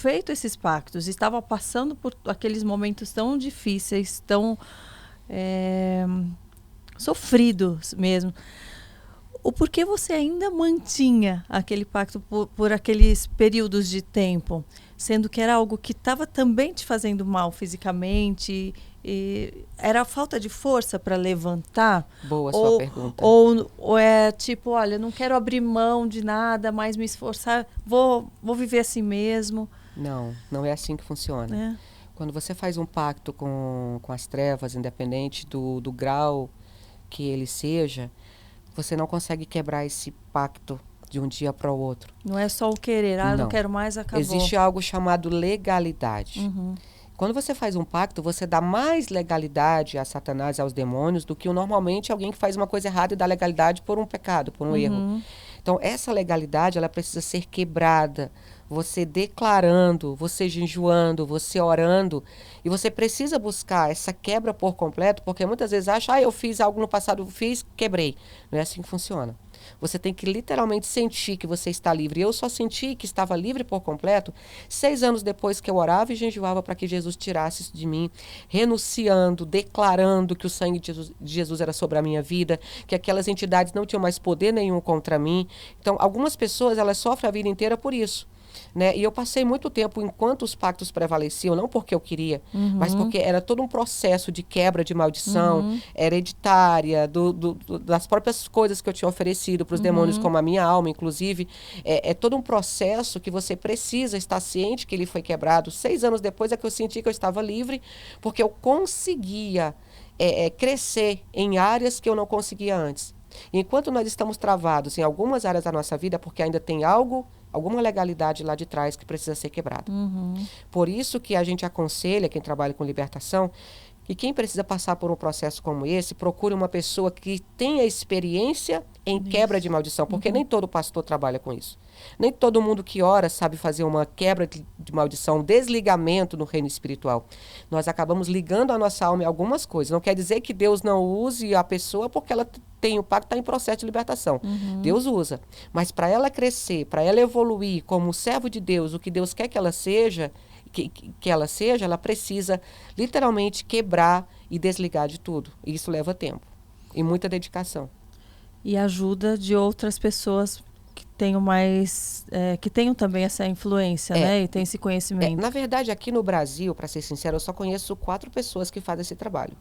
feito esses pactos, estavam passando por aqueles momentos tão difíceis, tão sofridos mesmo, o porquê você ainda mantinha aquele pacto por aqueles períodos de tempo, sendo que era algo que estava também te fazendo mal fisicamente, e era a falta de força para levantar? Boa sua pergunta. Ou é tipo, olha, não quero abrir mão de nada, mas me esforçar, vou viver assim mesmo? Não, não é assim que funciona. Quando você faz um pacto com as trevas, independente do grau que ele seja, você não consegue quebrar esse pacto de um dia para o outro. Não é só o querer, não quero mais, acabou. Existe algo chamado legalidade. Uhum. Quando você faz um pacto, você dá mais legalidade a Satanás e aos demônios do que normalmente alguém que faz uma coisa errada e dá legalidade por um pecado, por um erro. Então, essa legalidade, ela precisa ser quebrada. Você declarando, você jejuando, você orando. E você precisa buscar essa quebra por completo, porque muitas vezes acha, eu fiz algo no passado, quebrei. Não é assim que funciona. Você tem que literalmente sentir que você está livre. Eu só senti que estava livre por completo 6 anos depois que eu orava e jejuava para que Jesus tirasse isso de mim, renunciando, declarando que o sangue de Jesus era sobre a minha vida, que aquelas entidades não tinham mais poder nenhum contra mim. Então, algumas pessoas, elas sofrem a vida inteira por isso. Né? E eu passei muito tempo enquanto os pactos prevaleciam, não porque eu queria, mas porque era todo um processo de quebra de maldição hereditária, das próprias coisas que eu tinha oferecido para os demônios, como a minha alma, inclusive. É todo um processo que você precisa estar ciente que ele foi quebrado. 6 anos depois é que eu senti que eu estava livre, porque eu conseguia crescer em áreas que eu não conseguia antes. E enquanto nós estamos travados em algumas áreas da nossa vida, porque ainda tem alguma legalidade lá de trás que precisa ser quebrada. Por isso que a gente aconselha, quem trabalha com libertação, que quem precisa passar por um processo como esse, procure uma pessoa que tenha experiência em quebra de maldição, porque nem todo pastor trabalha com isso. Nem todo mundo que ora sabe fazer uma quebra de maldição, um desligamento no reino espiritual. Nós acabamos ligando a nossa alma em algumas coisas. Não quer dizer que Deus não use a pessoa porque ela tem o pacto, está em processo de libertação. Deus usa. Mas para ela crescer, para ela evoluir como servo de Deus, o que Deus quer que ela seja, ela precisa literalmente quebrar e desligar de tudo. E isso leva tempo e muita dedicação. E ajuda de outras pessoas que tenham mais, que tenham também essa influência, né? E tem esse conhecimento. Na verdade, aqui no Brasil, para ser sincero, eu só conheço 4 pessoas que fazem esse trabalho.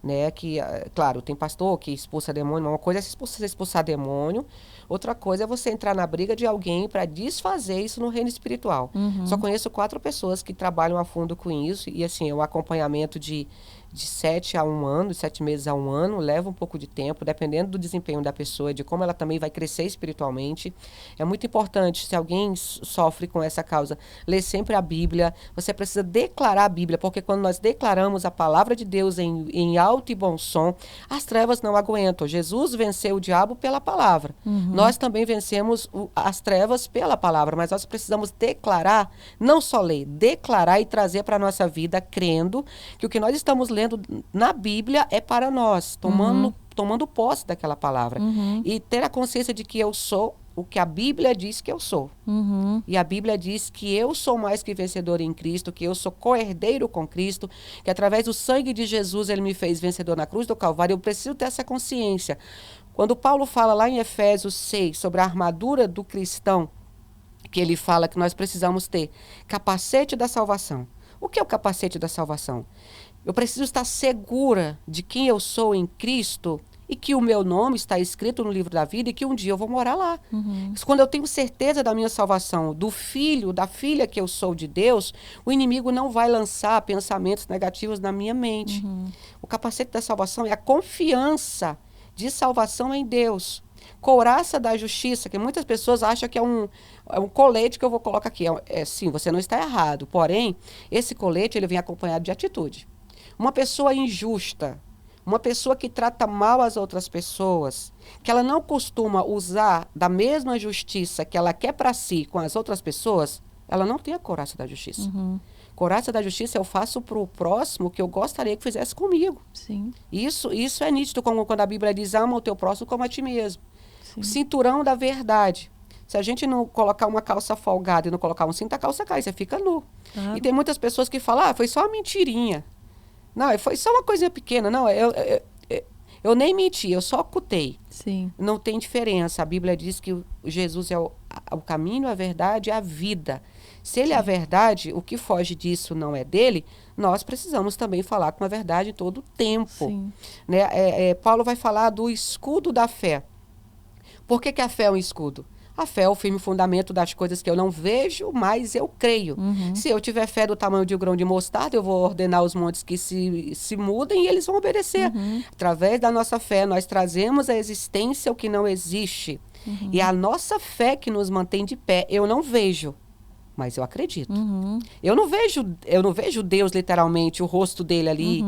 Né, que, claro, tem pastor que expulsa demônio, uma coisa é você expulsar demônio, outra coisa é você entrar na briga de alguém para desfazer isso no reino espiritual. Só conheço 4 pessoas que trabalham a fundo com isso, e assim, o acompanhamento de 7 a 1 ano, de 7 meses a 1 ano, leva um pouco de tempo, dependendo do desempenho da pessoa, de como ela também vai crescer espiritualmente. É muito importante, se alguém sofre com essa causa, ler sempre a Bíblia. Você precisa declarar a Bíblia, porque quando nós declaramos a palavra de Deus em alto e bom som, as trevas não aguentam. Jesus venceu o diabo pela palavra. Nós também vencemos as trevas pela palavra, mas nós precisamos declarar, não só ler, declarar e trazer para a nossa vida, crendo que o que nós estamos lendo na Bíblia é para nós, tomando posse daquela palavra. E ter a consciência de que eu sou o que a Bíblia diz que eu sou. E a Bíblia diz que eu sou mais que vencedor em Cristo, que eu sou co-herdeiro com Cristo, que através do sangue de Jesus ele me fez vencedor na cruz do Calvário. Eu preciso ter essa consciência. Quando Paulo fala lá em Efésios 6 sobre a armadura do cristão, que ele fala que nós precisamos ter capacete da salvação. O que é o capacete da salvação? Eu preciso estar segura de quem eu sou em Cristo e que o meu nome está escrito no livro da vida e que um dia eu vou morar lá. Quando eu tenho certeza da minha salvação, do filho, da filha que eu sou de Deus, o inimigo não vai lançar pensamentos negativos na minha mente. O capacete da salvação é a confiança de salvação em Deus. Couraça da justiça, que muitas pessoas acham que é um colete que eu vou colocar aqui. Sim, você não está errado. Porém, esse colete ele vem acompanhado de atitude. Uma pessoa injusta, uma pessoa que trata mal as outras pessoas, que ela não costuma usar da mesma justiça que ela quer para si com as outras pessoas, ela não tem a couraça da justiça. Couraça da justiça eu faço para o próximo que eu gostaria que fizesse comigo. Sim. Isso é nítido, como quando a Bíblia diz, ama o teu próximo como a ti mesmo. Sim. Cinturão da verdade. Se a gente não colocar uma calça folgada e não colocar um cinto, a calça cai, você fica nu. Claro. E tem muitas pessoas que falam, foi só uma mentirinha. Não, foi só uma coisinha pequena. Não, eu nem menti, eu só ocultei. Sim. Não tem diferença. A Bíblia diz que Jesus é o caminho, a verdade e a vida. Se ele é a verdade, o que foge disso não é dele, nós precisamos também falar com a verdade todo o tempo. Sim. Né? Paulo vai falar do escudo da fé. Por que a fé é um escudo? A fé é o firme fundamento das coisas que eu não vejo, mas eu creio. Se eu tiver fé do tamanho de um grão de mostarda, eu vou ordenar os montes que se mudem e eles vão obedecer. Através da nossa fé, nós trazemos à existência o que não existe. E a nossa fé que nos mantém de pé, eu não vejo, mas eu acredito. Eu não vejo Deus literalmente, o rosto dele ali,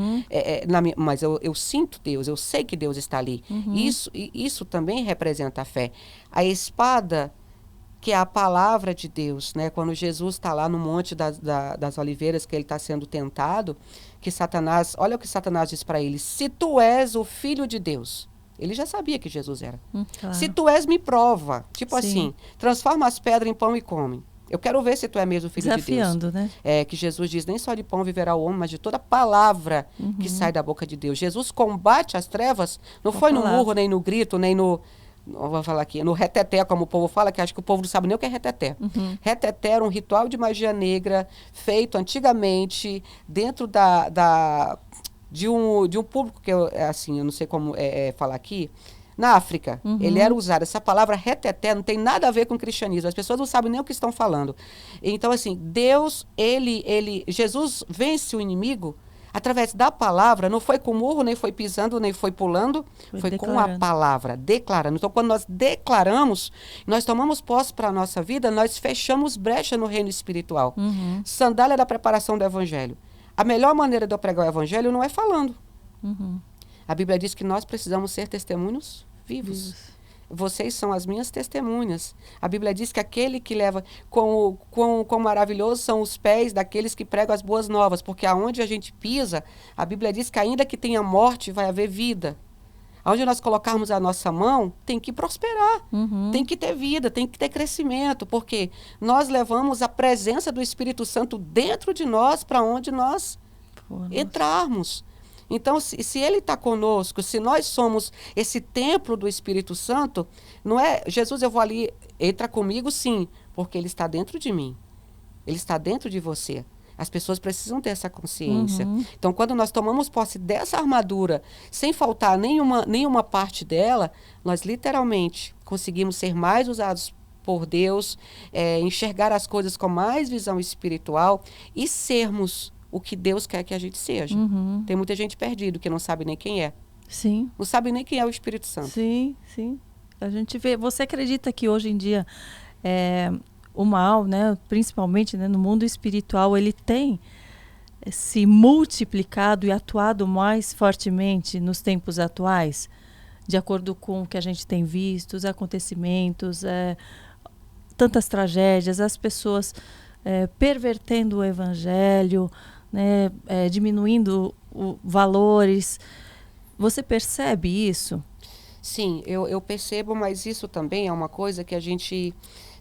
mas eu sinto Deus, eu sei que Deus está ali. Isso também representa a fé. A espada, que é a palavra de Deus, né? Quando Jesus está lá no Monte das Oliveiras, que ele está sendo tentado, que Satanás, olha o que Satanás diz para ele: se tu és o Filho de Deus. Ele já sabia que Jesus era. Claro. Se tu és, me prova. Tipo Sim. assim, transforma as pedras em pão e come. Eu quero ver se tu é mesmo filho de Deus. Desafiando, né? Que Jesus diz, nem só de pão viverá o homem, mas de toda palavra que sai da boca de Deus. Jesus combate as trevas, não foi no murro, nem no grito, nem no... Vou falar aqui, no reteté, como o povo fala, que acho que o povo não sabe nem o que é reteté. Reteté era um ritual de magia negra feito antigamente dentro de um público que eu não sei como falar aqui, na África. Ele era usado. Essa palavra reteté não tem nada a ver com o cristianismo. As pessoas não sabem nem o que estão falando. Então, assim, Deus, Jesus vence o inimigo através da palavra. Não foi com murro, nem foi pisando, nem foi pulando. Foi com a palavra, declarando. Então, quando nós declaramos, nós tomamos posse para a nossa vida, nós fechamos brecha no reino espiritual. Sandália da preparação do evangelho. A melhor maneira de eu pregar o evangelho não é falando. A Bíblia diz que nós precisamos ser testemunhos vivos. Vocês são as minhas testemunhas. A Bíblia diz que aquele que leva... Quão maravilhosos são os pés daqueles que pregam as boas novas. Porque aonde a gente pisa, a Bíblia diz que ainda que tenha morte, vai haver vida. Aonde nós colocarmos a nossa mão, tem que prosperar. Tem que ter vida, tem que ter crescimento. Porque nós levamos a presença do Espírito Santo dentro de nós para onde nós entrarmos. Então, se ele está conosco, se nós somos esse templo do Espírito Santo, não é, Jesus, eu vou ali, entra comigo, sim, porque ele está dentro de mim. Ele está dentro de você. As pessoas precisam ter essa consciência. Então, quando nós tomamos posse dessa armadura, sem faltar nenhuma parte dela, nós literalmente conseguimos ser mais usados por Deus, enxergar as coisas com mais visão espiritual e sermos o que Deus quer que a gente seja. Tem muita gente perdida que não sabe nem quem é. Sim. Não sabe nem quem é o Espírito Santo. Sim, sim. A gente vê. Você acredita que hoje em dia o mal, né, principalmente, né, no mundo espiritual, ele tem se multiplicado e atuado mais fortemente nos tempos atuais, de acordo com o que a gente tem visto, os acontecimentos, tantas tragédias, as pessoas pervertendo o evangelho, né, diminuindo valores. Você percebe isso? Sim, eu percebo, mas isso também é uma coisa que a gente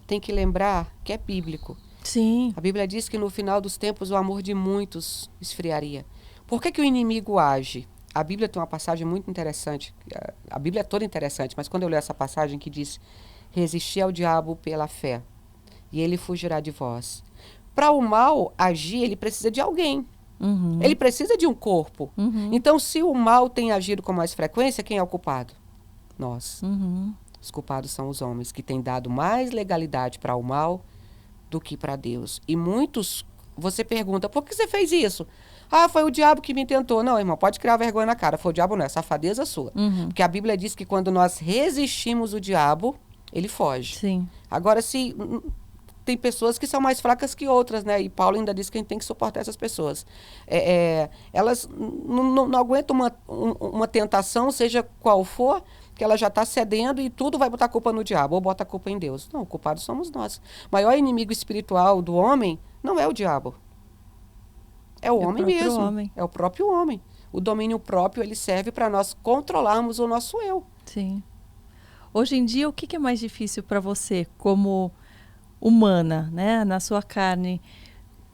tem que lembrar que é bíblico. Sim. A Bíblia diz que no final dos tempos o amor de muitos esfriaria. Por que o inimigo age? A Bíblia tem uma passagem muito interessante. A Bíblia é toda interessante, mas quando eu leio essa passagem que diz: resistir ao diabo pela fé, e ele fugirá de vós. Para o mal agir, ele precisa de alguém. Ele precisa de um corpo. Então, se o mal tem agido com mais frequência, quem é o culpado? Nós. Os culpados são os homens, que têm dado mais legalidade para o mal do que para Deus. E muitos, você pergunta, por que você fez isso? Ah, foi o diabo que me tentou. Não, irmão, pode criar vergonha na cara. Foi o diabo, não, é safadeza sua. Porque a Bíblia diz que quando nós resistimos o diabo, ele foge. Sim. Agora, se... Tem pessoas que são mais fracas que outras, né? E Paulo ainda diz que a gente tem que suportar essas pessoas. Elas não aguentam uma tentação, seja qual for, que ela já está cedendo e tudo vai botar a culpa no diabo, ou bota a culpa em Deus. Não, o culpado somos nós. O maior inimigo espiritual do homem não é o diabo. É o homem mesmo. É o próprio homem. O domínio próprio, ele serve para nós controlarmos o nosso eu. Sim. Hoje em dia, o que é mais difícil para você, como humana, né, na sua carne,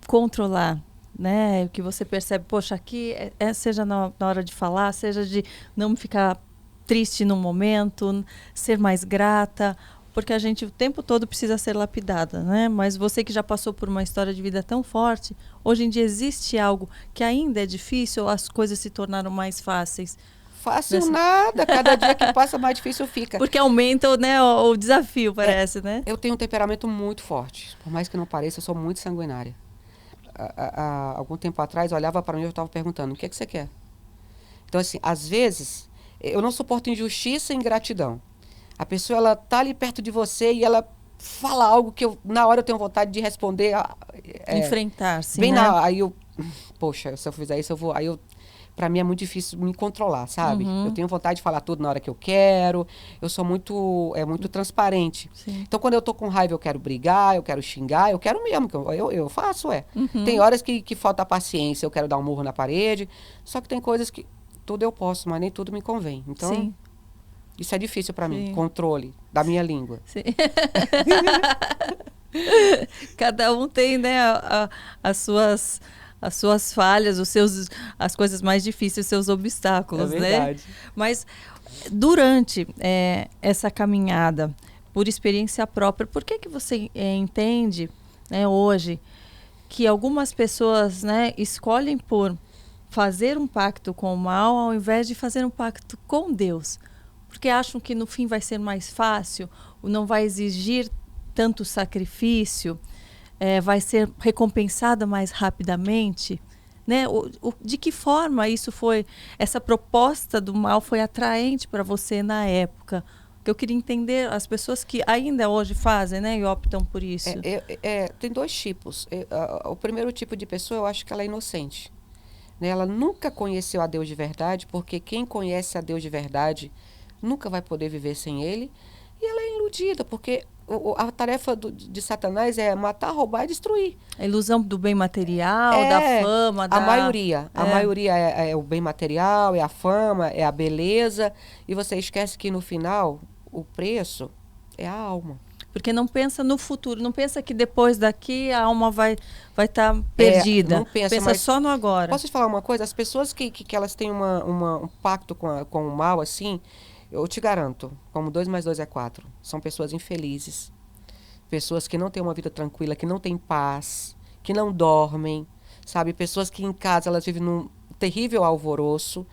controlar, né, o que você percebe, poxa, aqui seja na hora de falar, seja de não ficar triste num momento, ser mais grata, porque a gente o tempo todo precisa ser lapidada, né? Mas você que já passou por uma história de vida tão forte, hoje em dia existe algo que ainda é difícil ou as coisas se tornaram mais fáceis? Fácil nada, cada dia que passa mais difícil fica. Porque aumenta, né, o desafio, parece, né? Eu tenho um temperamento muito forte, por mais que não pareça, eu sou muito sanguinária. Há algum tempo atrás, eu olhava para mim e eu estava perguntando, o que é que você quer? Então, assim, às vezes, eu não suporto injustiça e ingratidão. A pessoa, ela tá ali perto de você e ela fala algo que na hora eu tenho vontade de responder. Enfrentar, sim, bem né? aí eu, poxa, se eu fizer isso, eu vou... Aí eu, pra mim é muito difícil me controlar, sabe? Uhum. Eu tenho vontade de falar tudo na hora que eu quero. Eu sou muito transparente. Sim. Então, quando eu tô com raiva, eu quero brigar, eu quero xingar, eu quero mesmo. Eu faço, Uhum. Tem horas que falta paciência, eu quero dar um murro na parede. Só que tem coisas que tudo eu posso, mas nem tudo me convém. Então, sim. Isso é difícil para mim, controle da minha língua. Sim. Cada um tem, né, as suas falhas, as coisas mais difíceis, os seus obstáculos, É verdade. né? Mas durante essa caminhada, por experiência própria, por que você entende, né, hoje que algumas pessoas, né, escolhem por fazer um pacto com o mal ao invés de fazer um pacto com Deus? Porque acham que no fim vai ser mais fácil, não vai exigir tanto sacrifício, vai ser recompensada mais rapidamente, né? De que forma essa proposta do mal foi atraente para você na época? Que eu queria entender as pessoas que ainda hoje fazem, né, e optam por isso. Tem dois tipos. O primeiro tipo de pessoa, eu acho que ela é inocente. Né? Ela nunca conheceu a Deus de verdade, porque quem conhece a Deus de verdade nunca vai poder viver sem ele. E ela é iludida, porque a tarefa de Satanás é matar, roubar e destruir. A ilusão do bem material, da fama. A maioria é o bem material, é a fama, é a beleza. E você esquece que no final, o preço é a alma. Porque não pensa no futuro, não pensa que depois daqui a alma vai estar perdida. Não pensa só no agora. Posso te falar uma coisa? As pessoas que elas têm um pacto com o mal, assim, eu te garanto, como 2 mais 2 é 4, são pessoas infelizes, pessoas que não têm uma vida tranquila, que não têm paz, que não dormem, sabe? Pessoas que em casa elas vivem num terrível alvoroço.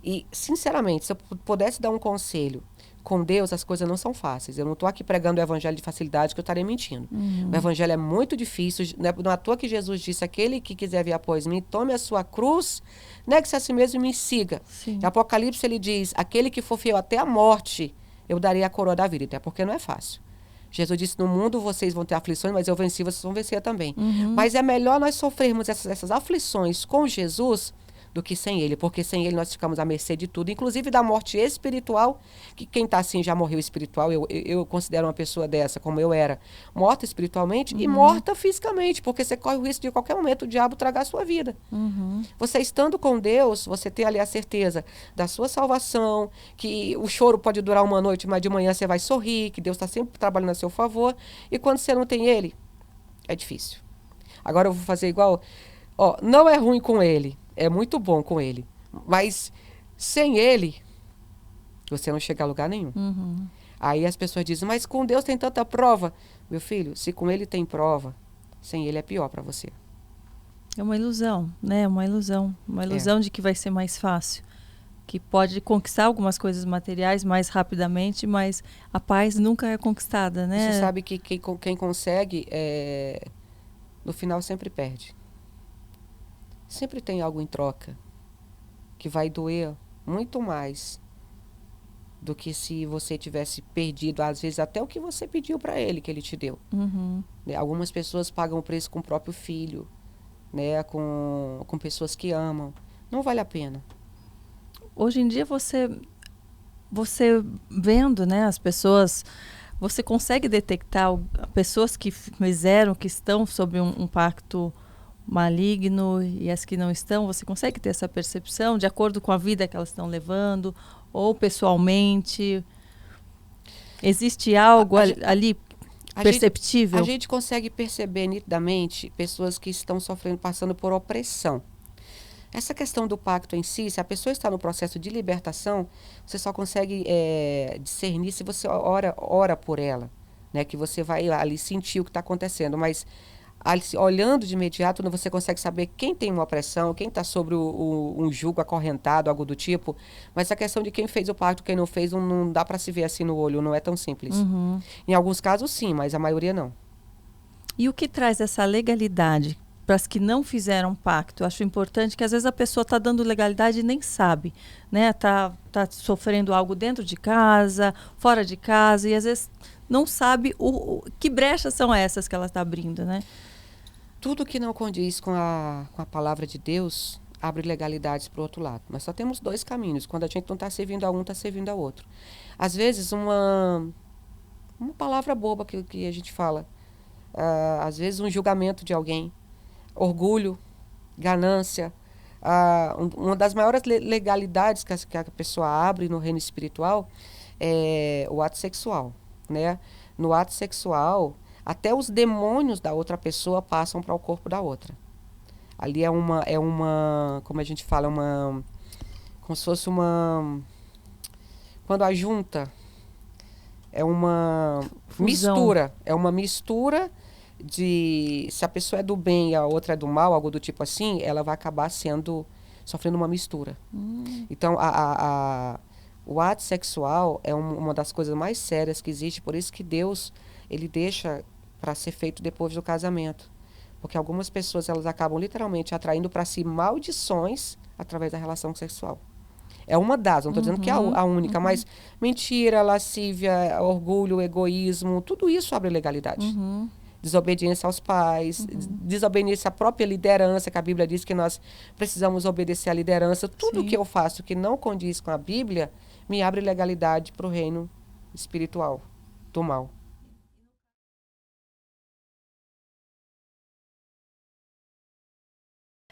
E, sinceramente, se eu pudesse dar um conselho, com Deus as coisas não são fáceis. Eu não estou aqui pregando o evangelho de facilidade, que eu estaria mentindo. O evangelho é muito difícil. Não é à toa que Jesus disse, aquele que quiser vir após mim, tome a sua cruz, negue-se a si mesmo e me siga. Em Apocalipse ele diz, aquele que for fiel até a morte, eu darei a coroa da vida. Até porque não é fácil. Jesus disse, no mundo vocês vão ter aflições, mas eu venci, vocês vão vencer também. Mas é melhor nós sofrermos essas aflições com Jesus do que sem ele, porque sem ele nós ficamos à mercê de tudo, inclusive da morte espiritual, que quem está assim já morreu espiritual, eu considero uma pessoa dessa, como eu era, morta espiritualmente e morta fisicamente, porque você corre o risco de qualquer momento o diabo tragar a sua vida. Você estando com Deus, você tem ali a certeza da sua salvação, que o choro pode durar uma noite, mas de manhã você vai sorrir, que Deus está sempre trabalhando a seu favor, e quando você não tem ele, é difícil. Agora eu vou fazer igual, não é ruim com ele, é muito bom com ele. Mas sem ele, você não chega a lugar nenhum. Aí as pessoas dizem, mas com Deus tem tanta prova. Meu filho, se com ele tem prova, sem ele é pior para você. É uma ilusão, né? Uma ilusão. Uma ilusão de que vai ser mais fácil. Que pode conquistar algumas coisas materiais mais rapidamente, mas a paz nunca é conquistada, né? Você sabe que quem consegue, no final sempre perde. Sempre tem algo em troca que vai doer muito mais do que se você tivesse perdido, às vezes, até o que você pediu para ele, que ele te deu. Né? Algumas pessoas pagam o preço com o próprio filho, né? com pessoas que amam. Não vale a pena. Hoje em dia, você vendo, né, as pessoas, você consegue detectar pessoas que fizeram, que estão sob um pacto maligno e as que não estão, você consegue ter essa percepção de acordo com a vida que elas estão levando ou pessoalmente? Existe algo A, ali a perceptível? a gente consegue perceber nitidamente pessoas que estão sofrendo, passando por opressão. Essa questão do pacto em si, se a pessoa está no processo de libertação, você só consegue discernir se você ora por ela, né? Que você vai ali sentir o que está acontecendo. Mas ali, olhando de imediato, você consegue saber quem tem uma opressão, quem está sobre um jugo acorrentado, algo do tipo. Mas a questão de quem fez o pacto, quem não fez, não dá para se ver assim no olho, não é tão simples. Em alguns casos, sim, mas a maioria não. E o que traz essa legalidade para as que não fizeram pacto? Eu acho importante que às vezes a pessoa está dando legalidade e nem sabe, né? Tá sofrendo algo dentro de casa, fora de casa, e às vezes não sabe que brechas são essas que ela está abrindo, né? Tudo que não condiz com a palavra de Deus abre legalidades para o outro lado. Nós só temos dois caminhos. Quando a gente não está servindo a um, está servindo ao outro. Às vezes, uma palavra boba que a gente fala. Às vezes, um julgamento de alguém. Orgulho, ganância. Uma das maiores legalidades que a pessoa abre no reino espiritual é o ato sexual, né? No ato sexual, até os demônios da outra pessoa passam para o corpo da outra. Ali como a gente fala, como se fosse quando a junta é uma Fusão. mistura, se a pessoa é do bem e a outra é do mal, algo do tipo assim, ela vai acabar sofrendo uma mistura. Então, o ato sexual é uma das coisas mais sérias que existe, por isso que Deus, ele deixa para ser feito depois do casamento. Porque algumas pessoas, elas acabam literalmente atraindo para si maldições através da relação sexual. É uma das, não estou dizendo que é a única, mas mentira, lascívia, orgulho, egoísmo, tudo isso abre legalidade. Desobediência aos pais, desobediência à própria liderança, que a Bíblia diz que nós precisamos obedecer à liderança. Tudo que eu faço que não condiz com a Bíblia, me abre legalidade para o reino espiritual do mal.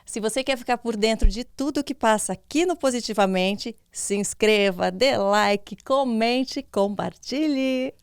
Se você quer ficar por dentro de tudo que passa aqui no Positivamente, se inscreva, dê like, comente, compartilhe.